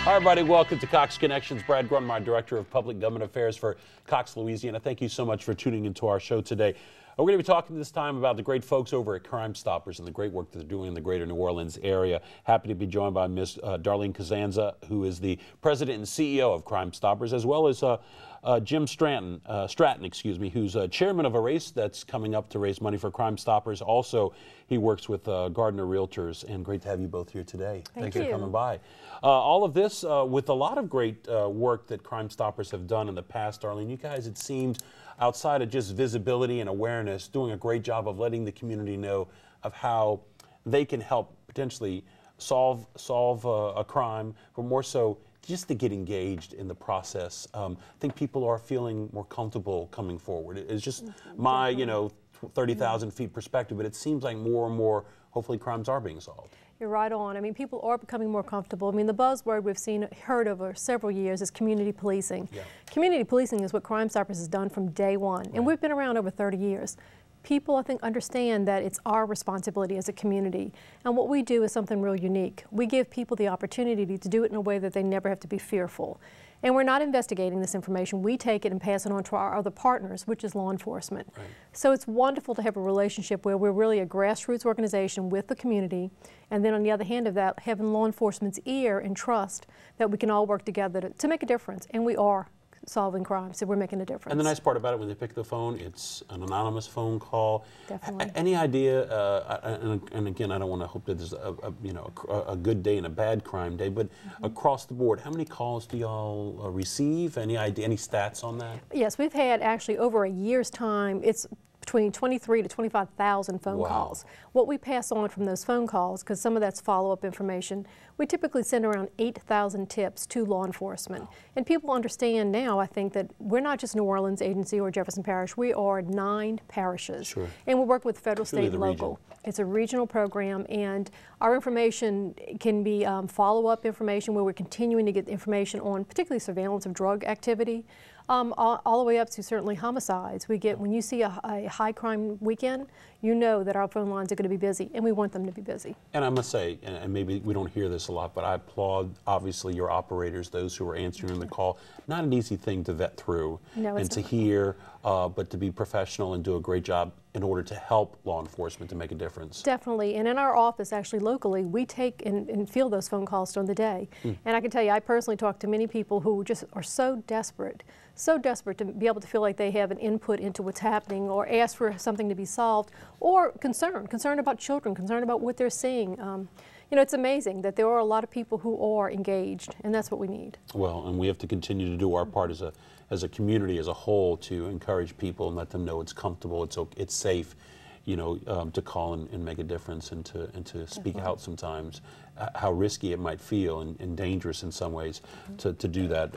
Hi, everybody. Welcome to Cox Connections. Brad Grundmeyer, Director of Public Government Affairs for Cox, Louisiana. Thank you so much for tuning into our show today. We're going to be talking this time about the great folks over at Crimestoppers and the great work that they're doing in the greater New Orleans area. Happy to be joined by Ms. Darlene Cusanza, who is the President and CEO of Crimestoppers, as well as Jim Stratton, who's chairman of a race that's coming up to raise money for Crimestoppers. Also, he works with Gardner Realtors, and great to have you both here today. Thanks for coming by. All of this with a lot of great work that Crimestoppers have done in the past. Darlene, you guys, it seemed, outside of just visibility and awareness, doing a great job of letting the community know of how they can help potentially solve a crime, but more so just to get engaged in the process. I think people are feeling more comfortable coming forward. It's just my, 30,000 feet perspective, but it seems like more and more, hopefully, crimes are being solved. You're right on. I mean, people are becoming more comfortable. I mean, the buzzword we've heard over several years is community policing. Yeah. Community policing is what Crimestoppers has done from day one, and we've been around over 30 years. People, I think, understand that it's our responsibility as a community, and what we do is something real unique. We give people the opportunity to do it in a way that they never have to be fearful. And we're not investigating this information. We take it and pass it on to our other partners, which is law enforcement. Right. So it's wonderful to have a relationship where we're really a grassroots organization with the community, and then on the other hand of that, having law enforcement's ear and trust that we can all work together to make a difference, and we are solving crimes, so we're making a difference. And the nice part about it, when they pick the phone, it's an anonymous phone call. Definitely. Any idea, and again, I don't want to hope that there's a good day and a bad crime day, but across the board, how many calls do y'all receive? Any idea, any stats on that? Yes, we've had actually over a year's time, it's between 23 to 25,000 phone calls. What we pass on from those phone calls, because some of that's follow-up information, we typically send around 8,000 tips to law enforcement. And people understand now, I think, that we're not just New Orleans agency or Jefferson Parish, we are 9 parishes. Sure. And we work with federal, state, and local. Region. It's a regional program, and our information can be follow-up information where we're continuing to get information on particularly surveillance of drug activity. All the way up to certainly homicides. We get, when you see a high crime weekend, you know that our phone lines are going to be busy, and we want them to be busy. And I must say, and maybe we don't hear this a lot, but I applaud, obviously, your operators, those who are answering the call. Not an easy thing to vet through and to hear, but to be professional and do a great job in order to help law enforcement to make a difference. Definitely, and in our office, actually locally, we take and field those phone calls during the day. And I can tell you, I personally talk to many people who just are so desperate to be able to feel like they have an input into what's happening, or ask for something to be solved, or concerned about children, concerned about what they're seeing. It's amazing that there are a lot of people who are engaged, and that's what we need. Well, and we have to continue to do our part as a community as a whole to encourage people and let them know it's comfortable, it's safe, to call and make a difference, and to speak out sometimes, how risky it might feel and dangerous in some ways to do that.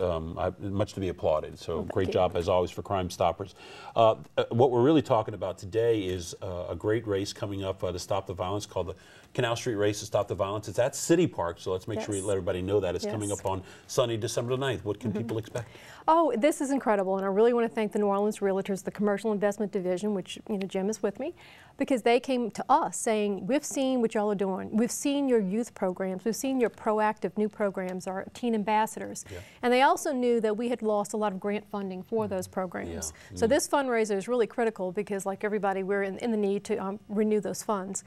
Much to be applauded. So great job as always for Crimestoppers. What we're really talking about today is a great race coming up to stop the violence called the Canal Street Race to Stop the Violence. It's at City Park, so let's make sure we let everybody know that. It's coming up on Sunday, December the 9th. What can people expect? Oh, this is incredible, and I really want to thank the New Orleans Realtors, the Commercial Investment Division, which Jim is with me, because they came to us saying, we've seen what y'all are doing. We've seen your youth programs. We've seen your proactive new programs, our teen ambassadors. And they also knew that we had lost a lot of grant funding for those programs. So this fundraiser is really critical because, like everybody, we're in the need to renew those funds.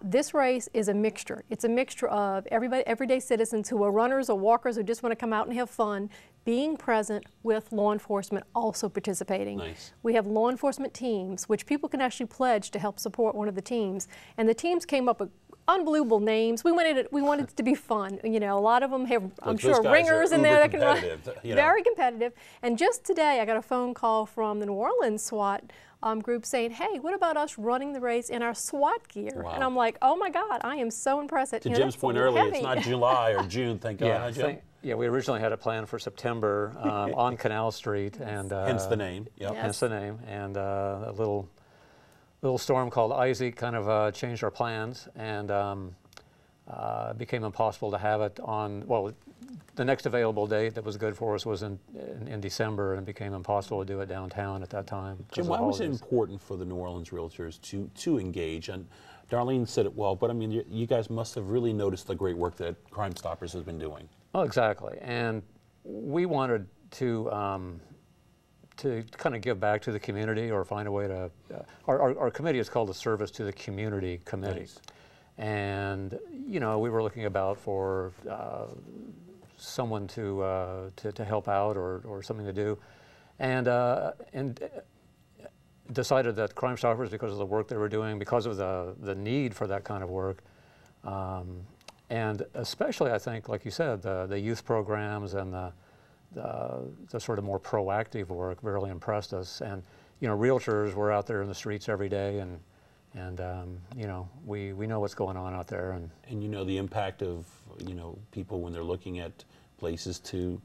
This race is a mixture. It's a mixture of everyday citizens who are runners or walkers who just want to come out and have fun, being present with law enforcement also participating. Nice. We have law enforcement teams, which people can actually pledge to help support one of the teams. And the teams came up with unbelievable names. We wanted it to be fun. A lot of them have, I'm sure, ringers in there that can run. Very competitive. And just today, I got a phone call from the New Orleans SWAT group saying, hey, what about us running the race in our SWAT gear? Wow. And I'm like, oh my God, I am so impressed. To Jim's point earlier, it's not July or June, thank God. Yeah, we originally had it planned for September on Canal Street, and hence the name. Hence the name, and a little storm called Isaac kind of changed our plans, and it became impossible to have it on. Well, the next available date that was good for us was in December, and it became impossible to do it downtown at that time. Jim, why was it important for the New Orleans Realtors to engage? And Darlene said it well, but I mean, you guys must have really noticed the great work that Crimestoppers has been doing. Oh, exactly. And we wanted to kind of give back to the community or find a way to, our committee is called the Service to the Community Committee. Nice. And, you know, we were looking about for someone to help out or something to do. And decided that Crimestoppers, because of the work they were doing, because of the need for that kind of work, and especially, I think, like you said, the youth programs and the sort of more proactive work really impressed us. And, you know, realtors were out there in the streets every day, and you know, we know what's going on out there. And you know the impact of, you know, people when they're looking at places to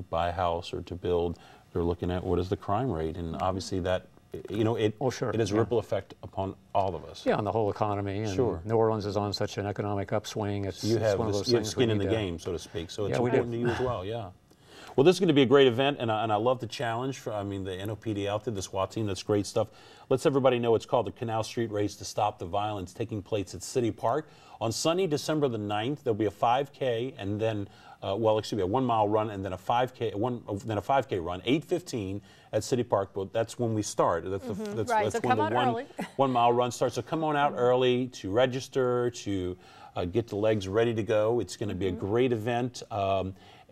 buy a house or to build, they're looking at what is the crime rate, and obviously that, you know, it has a ripple effect upon all of us. Yeah, on the whole economy. And sure. New Orleans is on such an economic upswing. It's you have one of those you have things skin in the game, so to speak. So it's important to you as well. Yeah. Well, this is going to be a great event, and I love the challenge. I mean, the NOPD out there, the SWAT team, that's great stuff. Let's everybody know it's called the Canal Street Race to Stop the Violence, taking place at City Park. On Sunday, December the 9th, there'll be a 5K and then, well, excuse me, a 1 mile run and then a 5K, then a 5K run, 8:15 at City Park. But that's when we start. That's, right, so when come the early. 1 mile run starts. So come on out early to register, to get the legs ready to go. It's going to be a great event.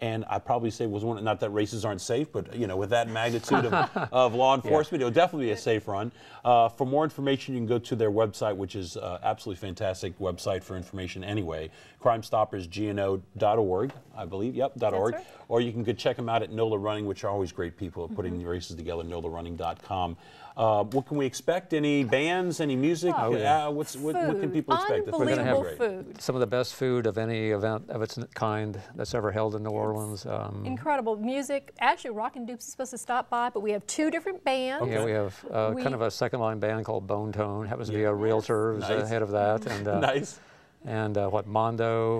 And I probably say was one, not that races aren't safe, but you know, with that magnitude of law enforcement, it'll definitely be a safe run. For more information, you can go to their website, which is absolutely fantastic website for information anyway, crimestoppersgno.org, I believe, yep, .org. Right. Or you can go check them out at NOLA Running, which are always great people putting the races together, nolarunning.com. What can we expect? Any bands, any music? Oh, yeah. What can people expect? Unbelievable We're gonna have food. Some of the best food of any event of its kind that's ever held in New Orleans. Incredible music. Actually, Rock and Dupes is supposed to stop by, but we have 2 different bands. Okay. Yeah, we have kind of a second-line band called Bone Tone. Happens to be a realtor who's ahead of that. And, nice. And what, Mondo,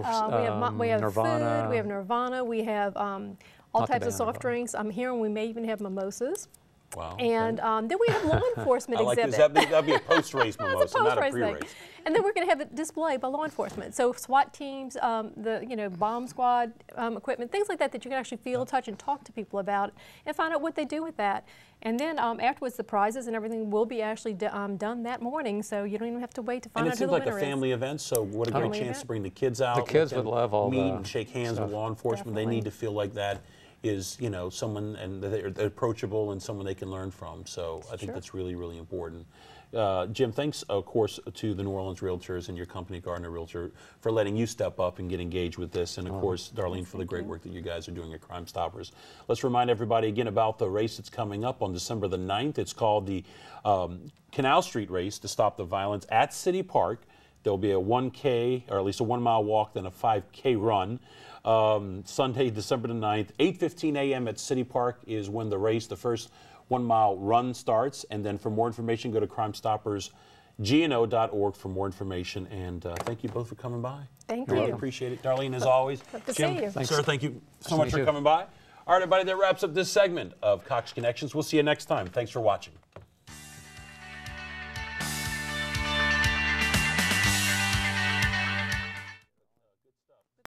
we have Nirvana. food, we have Nirvana, we have all types of soft drinks. I'm hearing we may even have mimosas. Wow. And then we have law enforcement exhibit. That'll be a post-race mimosa, not a pre-race. And then we're going to have a display by law enforcement. So SWAT teams, the bomb squad equipment, things like that that you can actually feel, touch, and talk to people about, and find out what they do with that. And then afterwards, the prizes and everything will be actually done that morning, so you don't even have to wait to find out who the winner is. And it seems like a family event, so what a great chance to bring the kids out. The kids would love all meet and shake hands with law enforcement. Definitely. They need to feel like that is, you know, someone and they're approachable and someone they can learn from. So I think that's really, really important. Jim, thanks, of course, to the New Orleans Realtors and your company, Gardner Realtor, for letting you step up and get engaged with this. And, of course, Darlene, for the great work that you guys are doing at Crimestoppers. Let's remind everybody again about the race that's coming up on December the 9th. It's called the Canal Street Race to Stop the Violence at City Park. There'll be a 1K, or at least a 1 mile walk, then a 5K run. Sunday, December the 9th, 8:15 a.m. at City Park is when the race, the first 1 mile run starts. And then for more information, go to crimestoppersgno.org for more information. And thank you both for coming by. Thank Really you. appreciate it. Darlene, as always. Good to Jim, see you. sir, thank you so much for coming by. All right, everybody, that wraps up this segment of Cox Connections. We'll see you next time. Thanks for watching.